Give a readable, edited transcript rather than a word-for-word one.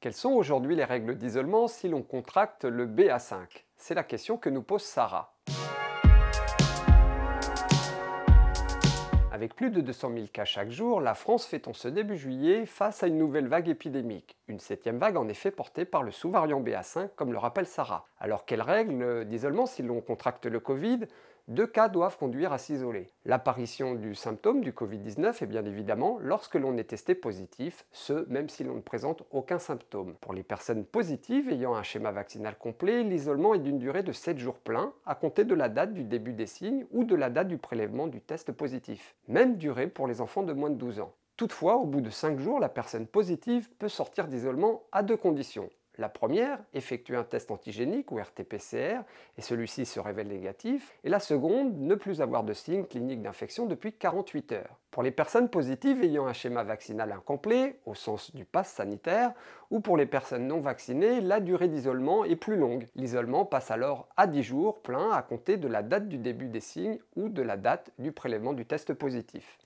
Quelles sont aujourd'hui les règles d'isolement si l'on contracte le BA5? C'est la question que nous pose Sarah. Avec plus de 200 000 cas chaque jour, la France fait en ce début juillet face à une nouvelle vague épidémique. Une septième vague en effet portée par le sous-variant BA5, comme le rappelle Sarah. Alors quelles règles d'isolement si l'on contracte le Covid? Deux cas doivent conduire à s'isoler. L'apparition du symptôme du Covid-19 est bien évidemment lorsque l'on est testé positif, ce même si l'on ne présente aucun symptôme. Pour les personnes positives ayant un schéma vaccinal complet, l'isolement est d'une durée de 7 jours pleins à compter de la date du début des signes ou de la date du prélèvement du test positif. Même durée pour les enfants de moins de 12 ans. Toutefois, au bout de 5 jours, la personne positive peut sortir d'isolement à deux conditions. La première, effectuer un test antigénique ou RT-PCR et celui-ci se révèle négatif. Et la seconde, ne plus avoir de signes cliniques d'infection depuis 48 heures. Pour les personnes positives ayant un schéma vaccinal incomplet, au sens du pass sanitaire, ou pour les personnes non vaccinées, la durée d'isolement est plus longue. L'isolement passe alors à 10 jours pleins à compter de la date du début des signes ou de la date du prélèvement du test positif.